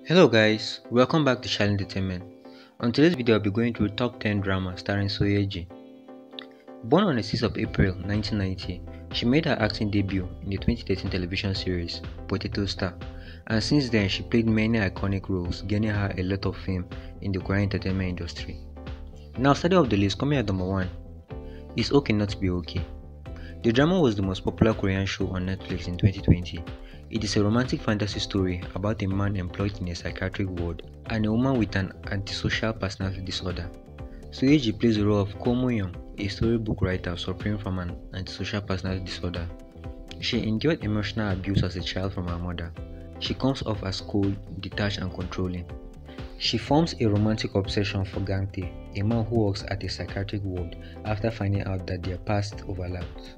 Hello guys, welcome back to Child Entertainment. On today's video I'll be going through top 10 drama starring Soyeji. Born on the 6th of April 1990, she made her acting debut in the 2013 television series Potato Star, and since then she played many iconic roles, gaining her a lot of fame in the Korean entertainment industry. Now starting off the list, coming at number 1, It's Okay Not to Be Okay. The drama was the most popular Korean show on Netflix in 2020. It is a romantic fantasy story about a man employed in a psychiatric ward and a woman with an antisocial personality disorder. Soyeji plays the role of Ko Mo-young, a storybook writer suffering from an antisocial personality disorder. She endured emotional abuse as a child from her mother. She comes off as cold, detached and controlling. She forms a romantic obsession for Gangtae, a man who works at a psychiatric ward after finding out that their past overlaps.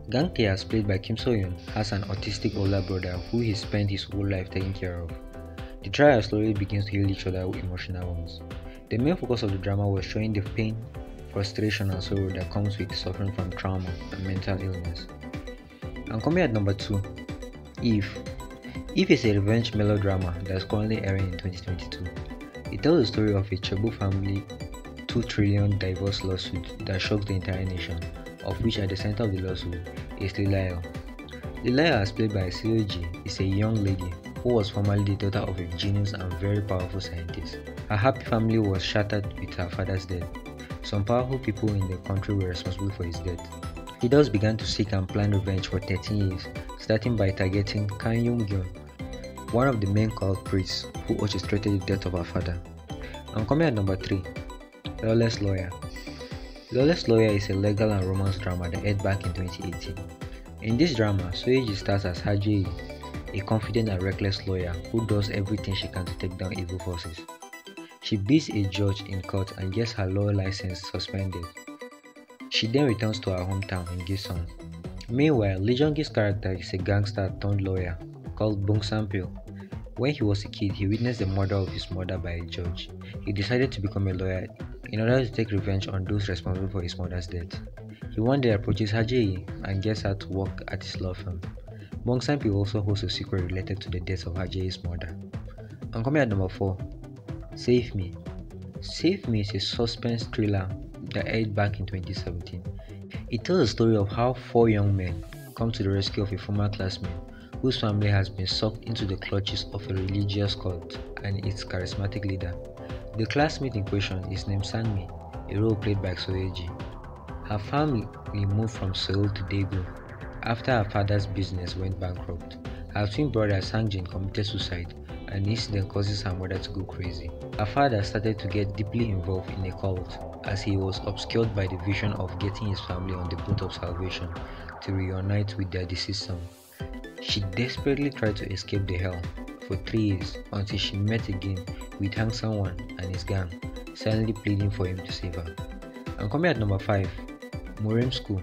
Gangtae, as played by Kim So-yoon, has an autistic older brother who he spent his whole life taking care of. The trio slowly begins to heal each other with emotional wounds. The main focus of the drama was showing the pain, frustration and sorrow that comes with suffering from trauma and mental illness. And coming at number 2, Eve. Eve is a revenge melodrama that is currently airing in 2022. It tells the story of a Chebu family 2 trillion divorce lawsuit that shocks the entire nation, of which at the center of the lawsuit is Lilayo. Lilayo, as played by Soyeji, is a young lady who was formerly the daughter of a genius and very powerful scientist. Her happy family was shattered with her father's death. Some powerful people in the country were responsible for his death. He thus began to seek and plan revenge for 13 years, starting by targeting Kang Young-gyun, one of the main culprits who orchestrated the death of her father. And coming at number 3, Lawless Lawyer. Lawless Lawyer is a legal and romance drama that aired back in 2018. In this drama, Soyeji stars as Ha Jae, a confident and reckless lawyer who does everything she can to take down evil forces. She beats a judge in court and gets her law license suspended. She then returns to her hometown in Gyeongsang. Meanwhile, Lee Jung-gi's character is a gangster turned lawyer called Bong Sang-pil. When he was a kid, he witnessed the murder of his mother by a judge. He decided to become a lawyer in order to take revenge on those responsible for his mother's death. He one day approaches Ha Jae and gets her to work at his law firm. Bong Sang-pil also holds a secret related to the death of Ha Jae's mother. And coming at number 4, Save Me. Save Me is a suspense thriller that aired back in 2017. It tells the story of how 4 young men come to the rescue of a former classmate whose family has been sucked into the clutches of a religious cult and its charismatic leader. The classmate in question is named Sang-mi, a role played by Soyeji. Her family moved from Seoul to Daegu after her father's business went bankrupt. Her twin brother Sang-jin committed suicide, and the incident causes her mother to go crazy. Her father started to get deeply involved in a cult as he was obscured by the vision of getting his family on the boat of salvation to reunite with their deceased son. She desperately tried to escape the hell for 3 years until she met again with Hang Sang-won and his gang, silently pleading for him to save her. And coming at number 5, Moorim School.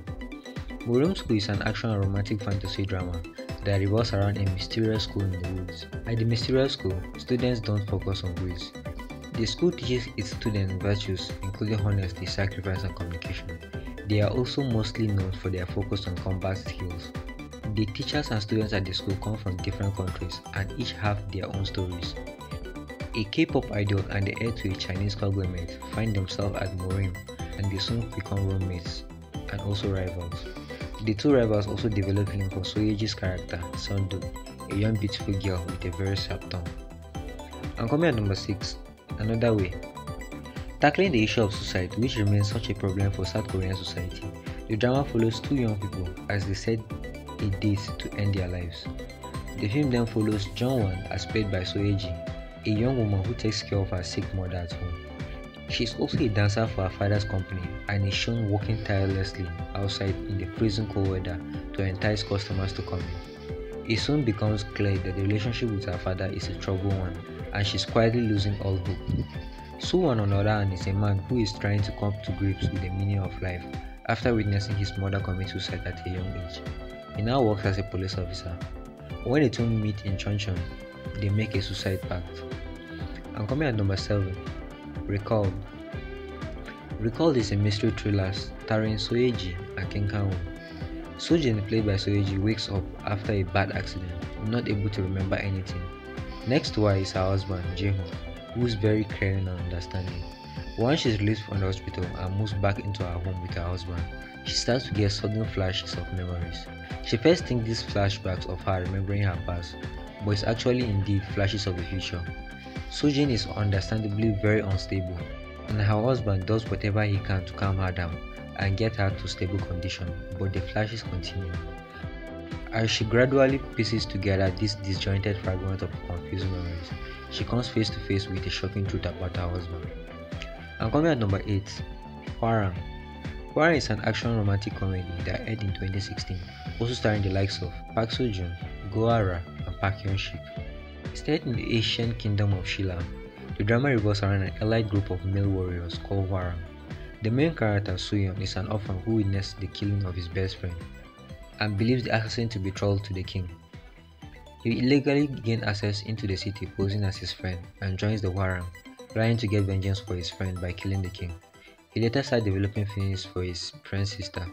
Moorim School is an action and romantic fantasy drama that revolves around a mysterious school in the woods. At the mysterious school, students don't focus on grades. The school teaches its students virtues including honesty, sacrifice and communication. They are also mostly known for their focus on combat skills. The teachers and students at the school come from different countries and each have their own stories. A K-pop idol and the heir to a Chinese cowboy mate find themselves at Moorim and they soon become roommates and also rivals. The 2 rivals also develop feeling for Soyeji's character, Seondal, a young beautiful girl with a very sharp tongue. And coming at number 6, Another Way. Tackling the issue of suicide, which remains such a problem for South Korean society, the drama follows 2 young people as they set a date to end their lives. The film then follows Jung-won, as played by Soyeji, a young woman who takes care of her sick mother at home. She is also a dancer for her father's company and is shown working tirelessly outside in the freezing cold weather to entice customers to come in. It soon becomes clear that the relationship with her father is a troubled one and she is quietly losing all hope. Soo-won, on the other hand, is a man who is trying to come to grips with the meaning of life after witnessing his mother commit suicide at a young age. He now works as a police officer. When the two meet in Chonchon, they make a suicide pact. And coming at number 7, Recalled. Recalled is a mystery thriller starring Soyeji and Kim Kang-won. Soo-jin, played by Soyeji, wakes up after a bad accident, not able to remember anything. Next to her is her husband, Jaehoon, who is very caring and understanding. Once she's released from the hospital and moves back into her home with her husband, she starts to get sudden flashes of memories. She first thinks these flashbacks of her remembering her past, but it's actually indeed flashes of the future. Sojin is understandably very unstable, and her husband does whatever he can to calm her down and get her to stable condition, but the flashes continue. As she gradually pieces together these disjointed fragments of confusing memories, she comes face to face with a shocking truth about her husband. And coming at number 8, Hwarang. Hwarang is an action romantic comedy that aired in 2016, also starring the likes of Park Seo-joon, Go Hara, and Park Hyun-sik. Set in the ancient kingdom of Shilla, the drama revolves around an allied group of male warriors called Hwarang. The main character, Soo-yeon, is an orphan who witnessed the killing of his best friend and believes the assassin to be betrothed to the king. He illegally gained access into the city posing as his friend and joins the Hwarang, trying to get vengeance for his friend by killing the king. He later started developing feelings for his friend's sister.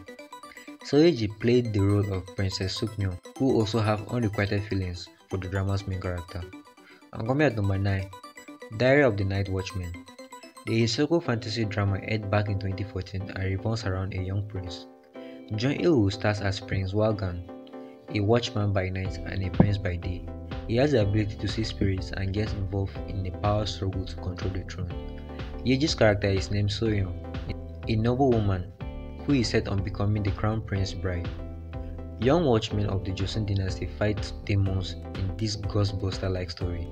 Seo-ji played the role of Princess Suk-myung, who also have unrequited feelings for the drama's main character. And coming at number 9, Diary of the Night Watchmen. The historical fantasy drama aired back in 2014 and revolves around a young prince. Jung Il-woo stars as Prince Hwarang, a watchman by night and a prince by day. He has the ability to see spirits and gets involved in a power struggle to control the throne. Yeji's character is named Soo-yeon, a noble woman who is set on becoming the crown prince's bride. Young watchmen of the Joseon dynasty fight demons in this Ghostbuster-like story.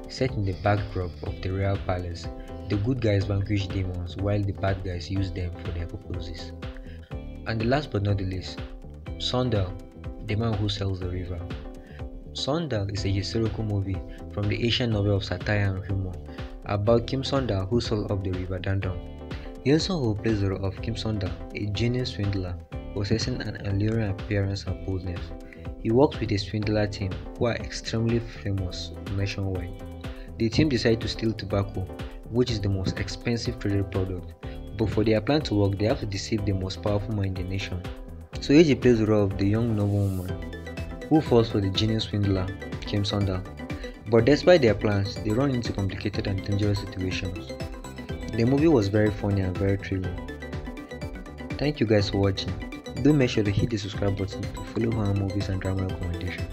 Set in the backdrop of the royal palace, the good guys vanquish demons while the bad guys use them for their purposes. And the last but not the least, Seondal, the man who sells the river. Seondal is a historical movie from the Asian novel of satire and humor about Kim Seondal who sold up the river Dandong. Yoon Sung-ho plays the role of Kim Seondal, a genius swindler possessing an alluring appearance and boldness. He works with a swindler team who are extremely famous nationwide. The team decide to steal tobacco, which is the most expensive traded product, but for their plan to work, they have to deceive the most powerful man in the nation. So Yeji plays the role of the young noble woman who falls for the genius swindler, Kim Seondal. But despite their plans, they run into complicated and dangerous situations. The movie was very funny and very thrilling. Thank you guys for watching. Do make sure to hit the subscribe button to follow Hwarang movies and drama recommendation.